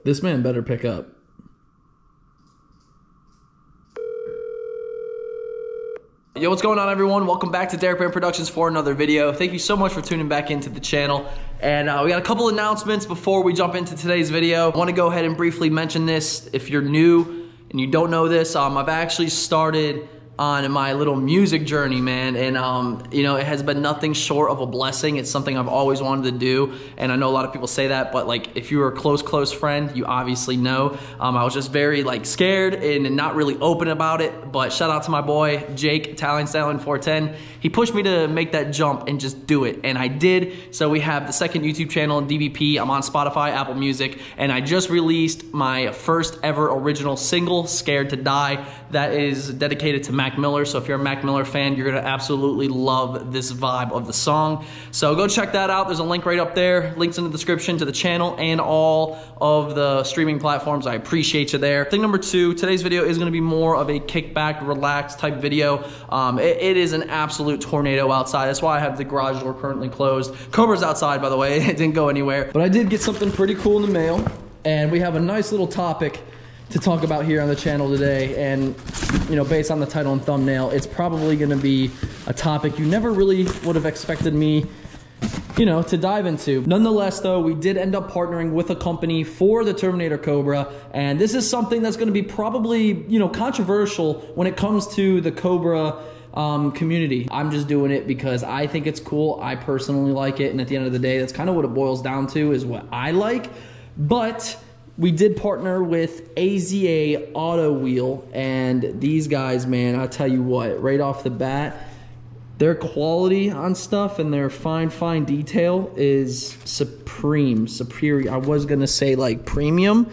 This man better pick up. Yo, what's going on, everyone? Welcome back to DerekBaranProductions for another video. Thank you so much for tuning back into the channel. And we got a couple announcements before we jump into today's video. I want to go ahead and briefly mention this. If you're new and you don't know this, I've actually started on my little music journey, man, and you know, it has been nothing short of a blessing. It's something I've always wanted to do, and I know a lot of people say that, but like, if you're a close friend, you obviously know. I was just very like scared and not really open about it, but shout out to my boy Jake, Italian Stallion 410. He pushed me to make that jump and just do it, and I did. So we have the second YouTube channel, DBP. I'm on Spotify, Apple Music, and I just released my first ever original single, Scared to Die, that is dedicated to Mac Miller. So if you're a Mac Miller fan, you're gonna absolutely love this vibe of the song. So go check that out. There's a link right up there. Links in the description to the channel and all of the streaming platforms. I appreciate you there. Thing number two, today's video is gonna be more of a kickback, relaxed type video. It is an absolute tornado outside. That's why I have the garage door currently closed. Cobra's outside, by the way. It didn't go anywhere. But I did get something pretty cool in the mail, and we have a nice little topic to talk about here on the channel today. And you know, based on the title and thumbnail, it's probably going to be a topic you never really would have expected me, you know, to dive into. Nonetheless, though, we did end up partnering with a company for the Terminator Cobra, and this is something that's going to be probably, you know, controversial when it comes to the Cobra community. I'm just doing it because I think it's cool. I personally like it, and at the end of the day, that's kind of what it boils down to, is what I like. But we did partner with AZA Auto Wheel, and these guys, man, I'll tell you what, right off the bat, their quality on stuff and their fine detail is superior. I was gonna say like premium.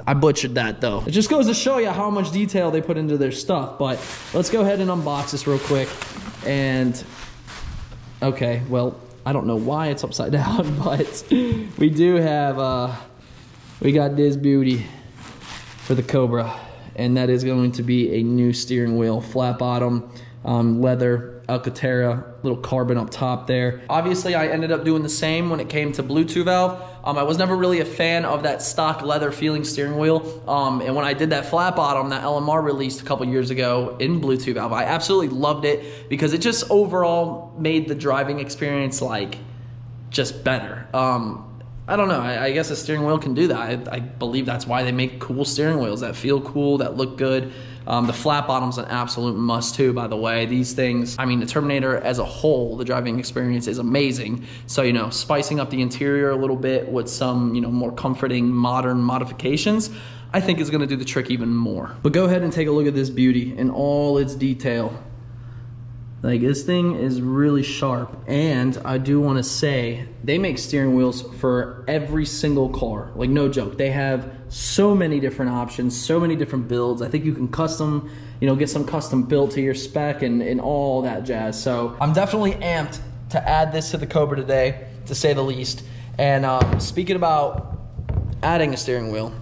I butchered that though. It just goes to show you how much detail they put into their stuff. But let's go ahead and unbox this real quick. And okay, well, I don't know why it's upside down, but we do have we got this beauty for the Cobra, and that is going to be a new steering wheel, flat bottom, leather, Alcantara, little carbon up top there. Obviously, I ended up doing the same when it came to Bluetooth valve. I was never really a fan of that stock leather feeling steering wheel, and when I did that flat bottom that LMR released a couple years ago in Bluetooth valve, I absolutely loved it because it just overall made the driving experience like just better. I don't know, I guess a steering wheel can do that. I believe that's why they make cool steering wheels that feel cool, that look good. The flat bottom's an absolute must too, by the way. These things, I mean, the Terminator as a whole, the driving experience is amazing. So, you know, spicing up the interior a little bit with some, you know, more comforting modern modifications, I think is gonna do the trick even more. But go ahead and take a look at this beauty in all its detail. Like, this thing is really sharp, and I do want to say they make steering wheels for every single car. Like, no joke. They have so many different options, so many different builds. I think you can custom, you know, get some custom built to your spec and all that jazz. So I'm definitely amped to add this to the Cobra today, to say the least. And speaking about adding a steering wheel,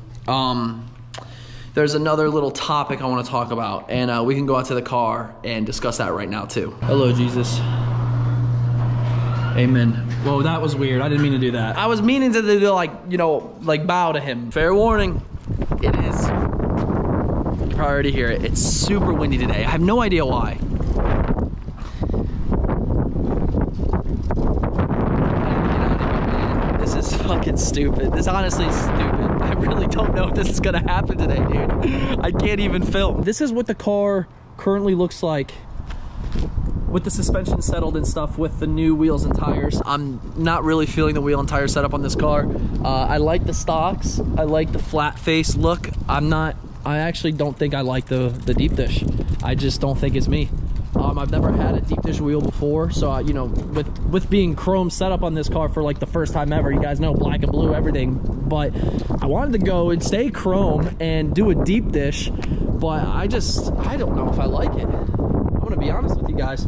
there's another little topic I want to talk about, and we can go out to the car and discuss that right now too. Hello, Jesus. Amen. Whoa, that was weird. I didn't mean to do that. I was meaning to do, like, you know, like bow to him. Fair warning, it is, you can already hear it, it's super windy today. I have no idea why. This is fucking stupid. This honestly is stupid. I really don't know if this is gonna happen today, dude. I can't even film. This is what the car currently looks like with the suspension settled and stuff, with the new wheels and tires. I'm not really feeling the wheel and tire setup on this car. I like the stocks. I like the flat face look. I actually don't think I like the deep dish. I just don't think it's me. I've never had a deep dish wheel before, so you know, with being chrome setup on this car for like the first time ever, you guys know black and blue everything, but I wanted to go and stay chrome and do a deep dish, but I don't know if I like it. I'm gonna be honest with you guys.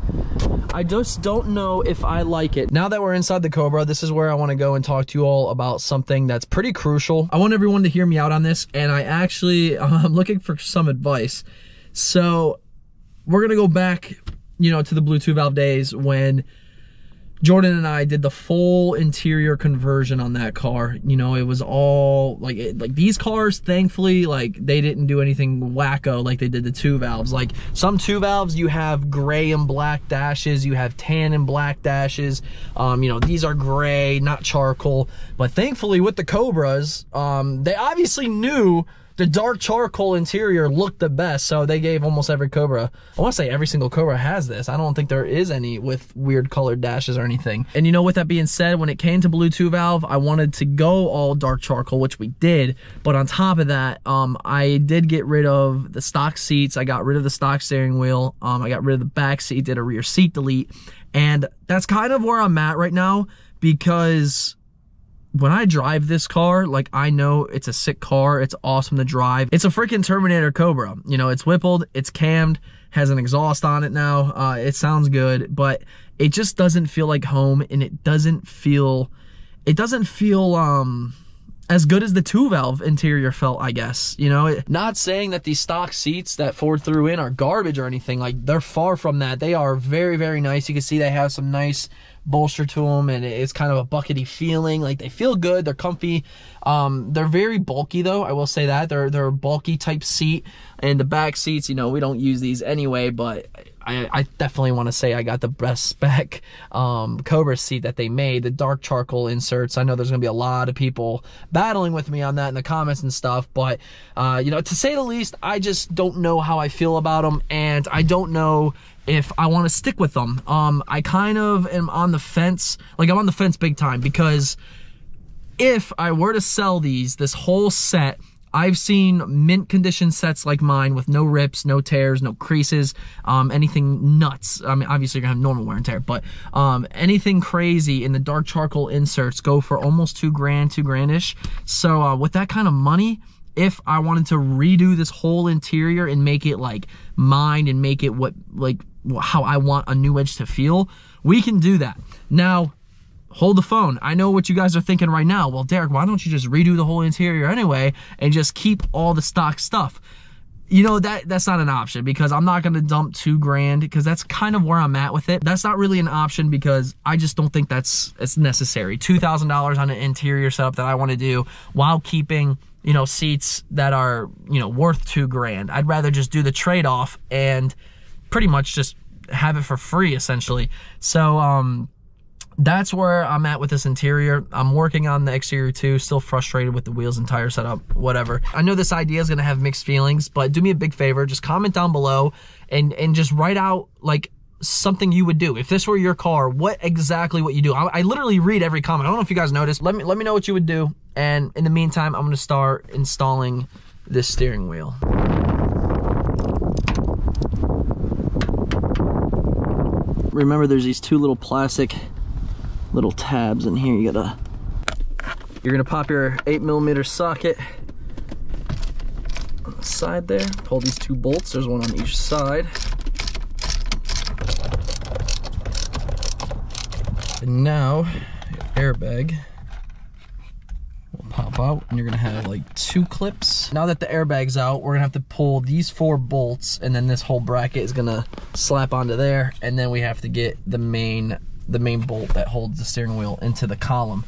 I just don't know if I like it. Now that we're inside the Cobra, this is where I want to go and talk to you all about something that's pretty crucial. I want everyone to hear me out on this, and I'm looking for some advice. So we're gonna go back, you know, to the Bluetooth valve days when Jordan and I did the full interior conversion on that car. You know, it was all like these cars, thankfully, like they didn't do anything wacko like they did the 2 valves. Like some 2 valves, you have gray and black dashes, you have tan and black dashes. You know, these are gray, not charcoal. But thankfully with the Cobras, they obviously knew the dark charcoal interior looked the best, so they gave almost every Cobra. I want to say every single Cobra has this. I don't think there is any with weird colored dashes or anything. And you know, with that being said, when it came to blue 2 valve, I wanted to go all dark charcoal, which we did. But on top of that, I did get rid of the stock seats. I got rid of the stock steering wheel. I got rid of the back seat, did a rear seat delete. And that's kind of where I'm at right now, because when I drive this car, like, I know it's a sick car. It's awesome to drive. It's a freaking Terminator Cobra. You know, it's whippled, it's cammed, has an exhaust on it now. It sounds good, but it just doesn't feel like home, and it doesn't feel as good as the 2 valve interior felt, I guess. You know, not saying that these stock seats that Ford threw in are garbage or anything. Like, they're far from that. They are very, very nice. You can see they have some nice bolster to them, and it's kind of a buckety feeling. Like, they feel good, they're comfy. They're very bulky though, I will say that. They're a bulky type seat, and the back seats, you know, we don't use these anyway, but I definitely want to say I got the best spec Cobra seat that they made, the dark charcoal inserts. I know there's gonna be a lot of people battling with me on that in the comments and stuff, but you know, to say the least, I just don't know how I feel about them, and I don't know if I want to stick with them. I kind of am on the fence. Like, I'm on the fence big time, because if I were to sell this whole set, I've seen mint condition sets like mine with no rips, no tears, no creases, anything nuts. I mean, obviously you're gonna have normal wear and tear, but anything crazy in the dark charcoal inserts go for almost $2 grand, $2 grand-ish. So with that kind of money, if I wanted to redo this whole interior and make it like mine and make it how I want a new Edge to feel, we can do that. Now, hold the phone. I know what you guys are thinking right now. Well, Derek, why don't you just redo the whole interior anyway and just keep all the stock stuff? You know, that's not an option, because I'm not gonna dump $2 grand, because that's kind of where I'm at with it. That's not really an option, because I just don't think it's necessary. $2,000 on an interior setup that I want to do while keeping, you know, seats that are, you know, worth $2 grand. I'd rather just do the trade-off and pretty much just have it for free, essentially. So that's where I'm at with this interior. I'm working on the exterior too, still frustrated with the wheels and tire setup, whatever. I know this idea is gonna have mixed feelings, but do me a big favor, just comment down below and just write out like something you would do. If this were your car, what you do. I literally read every comment. I don't know if you guys noticed. Let me know what you would do. And in the meantime, I'm gonna start installing this steering wheel. Remember, there's these 2 little plastic little tabs in here. You're gonna pop your 8mm socket on the side there. Pull these 2 bolts. There's one on each side. And now your airbag will pop out, and you're gonna have like 2 clips. Now that the airbag's out, we're gonna have to pull these 4 bolts, and then this whole bracket is gonna slap onto there, and then we have to get the main bolt that holds the steering wheel into the column.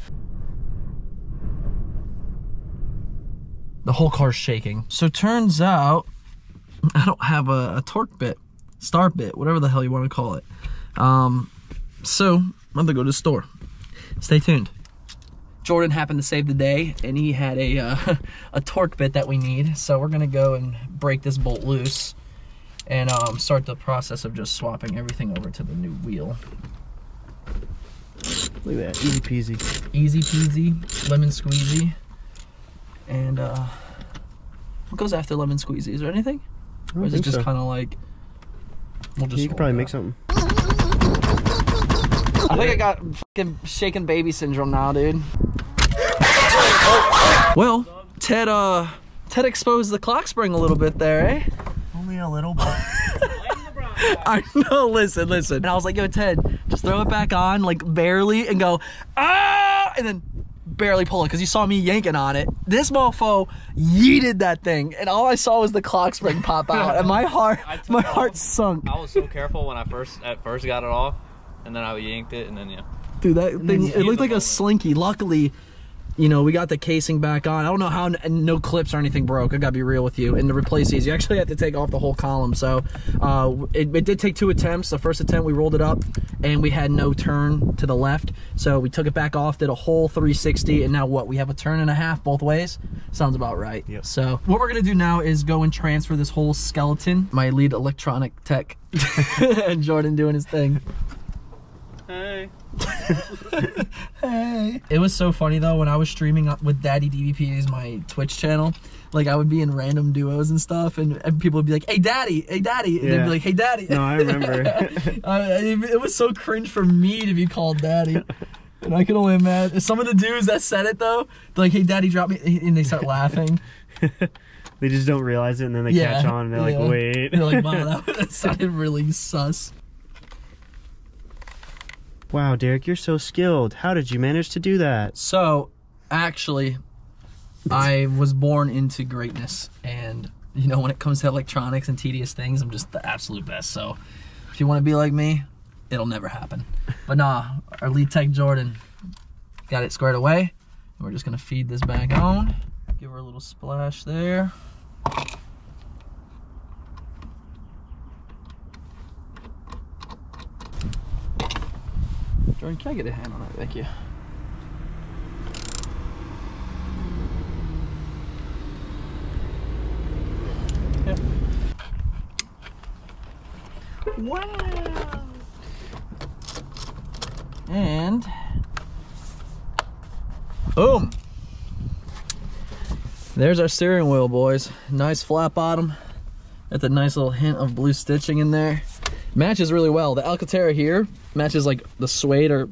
The whole car's shaking. So turns out I don't have a torque bit, start bit, whatever the hell you want to call it. So I'm gonna go to the store. Stay tuned. Jordan happened to save the day, and he had a torque bit that we need. So we're gonna go and break this bolt loose and start the process of just swapping everything over to the new wheel. Look at that, easy peasy. Easy peasy, lemon squeezy. And what goes after lemon squeezy? Is there anything? Or is it just kind of like, we'll just, you could probably make something. I think I got fucking shaken baby syndrome now, dude. Well, Ted exposed the clock spring a little bit there, eh? Only a little bit. I know, listen. And I was like, yo, Ted, just throw it back on, like barely, and go, ah, and then barely pull it, because you saw me yanking on it. This mofo yeeted that thing, and all I saw was the clock spring pop out, and my heart sunk. I was so careful when I first got it off, and then I yanked it, and then yeah. Dude, that thing, it looked like a slinky. Luckily, you know, we got the casing back on. I don't know how no clips or anything broke. I gotta be real with you. And to replace these, you actually have to take off the whole column. So it did take 2 attempts. The first attempt, we rolled it up and we had no turn to the left. So we took it back off, did a whole 360, and now what? We have a turn and a half both ways? Sounds about right. Yep. So what we're gonna do now is go and transfer this whole skeleton. My lead electronic tech, and Jordan doing his thing. Hey. Hey. It was so funny though when I was streaming up with Daddy DVPA's my Twitch channel. Like I would be in random duos and stuff, and people would be like, "Hey Daddy, hey Daddy," and they'd be like, "Hey Daddy." No, I remember. It was so cringe for me to be called Daddy, and I can only imagine some of the dudes that said it though. They're like, "Hey Daddy, drop me," and they start laughing. They just don't realize it, and then they catch on, and they're like, "Wait." They're like, "Wow, that sounded really sus." Wow, Derek, you're so skilled. How did you manage to do that? So, actually, I was born into greatness, and you know, when it comes to electronics and tedious things, I'm just the absolute best. So, if you want to be like me, it'll never happen. But nah, our lead tech Jordan got it squared away, and we're just gonna feed this back on. Give her a little splash there. Jordan, can I get a hand on that? Thank you. Yeah. Wow. And boom. There's our steering wheel, boys. Nice flat bottom. That's a nice little hint of blue stitching in there. Matches really well. The Alcantara here matches like the suede or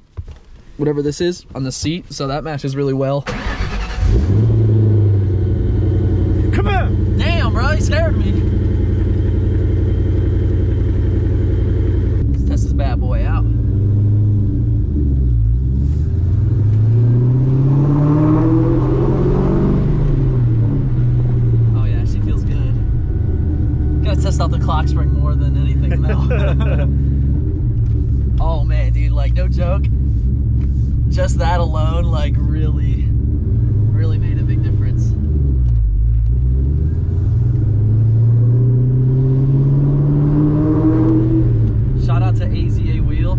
whatever this is on the seat, so that matches really well. Come on! Damn, bro, he scared me. Let's test this bad boy out. Oh yeah, she feels good. Gotta test out the clock spring more than anything though. Oh man, dude, like no joke, just that alone like really made a big difference. Shout out to AZA Wheel.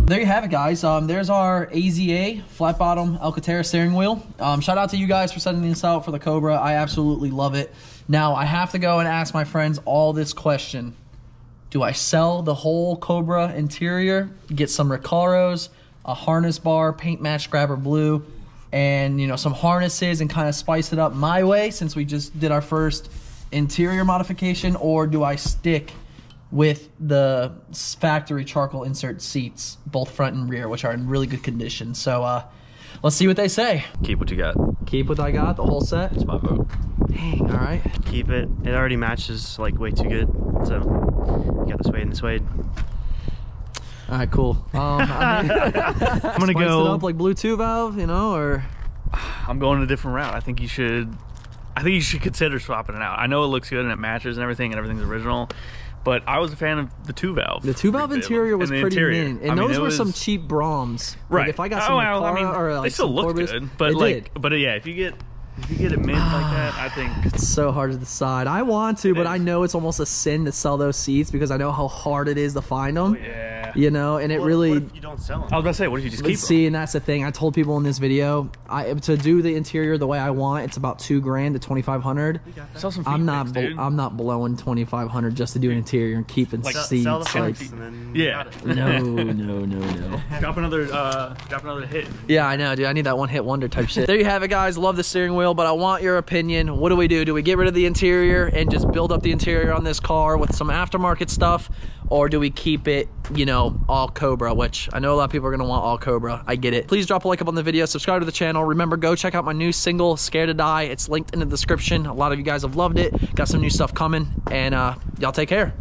There you have it, guys. There's our AZA flat bottom Alcantara steering wheel. Shout out to you guys for sending this out for the Cobra. I absolutely love it. Now I have to go and ask my friends all this question. Do I sell the whole Cobra interior, get some Recaros, a harness bar, paint match grabber blue, and you know, some harnesses, and kind of spice it up my way since we just did our first interior modification, or do I stick with the factory charcoal insert seats, both front and rear, which are in really good condition? So let's see what they say. Keep what you got. Keep what I got, the whole set? It's my vote. Dang, all right. Keep it. It already matches like way too good. So you got the suede and the suede. All right, cool. I mean, I'm gonna go it up like Bluetooth valve, you know, or I'm going a different route. I think you should consider swapping it out. I know it looks good and it matches and everything's original, but I was a fan of the 2-valve. The 2-valve interior was pretty mint, and those were some cheap Broms. Right. Like if I got some or like they still look good, but yeah, if you get it mint like that, I think it's so hard to decide. I want to, but I know it's almost a sin to sell those seats because I know how hard it is to find them. Oh, yeah. You know, and it really. What if you don't sell them? I was about to say, what if you just keep them? See, and that's the thing. I told people in this video, to do the interior the way I want, it's about $2 grand to $2,500. Sell some I'm not blowing $2,500 just to do an interior and keeping Like, seats. sell the Like, seats and then Yeah. no. Drop another hit. Yeah, I know, dude. I need that one-hit wonder type shit. There you have it, guys. Love the steering wheel, but I want your opinion. What do we do? Do we get rid of the interior and just build up the interior on this car with some aftermarket stuff? Or do we keep it, you know, all Cobra, which I know a lot of people are going to want all Cobra. I get it. Please drop a like up on the video. Subscribe to the channel. Remember, go check out my new single, Scared to Die. It's linked in the description. A lot of you guys have loved it. Got some new stuff coming. And y'all take care.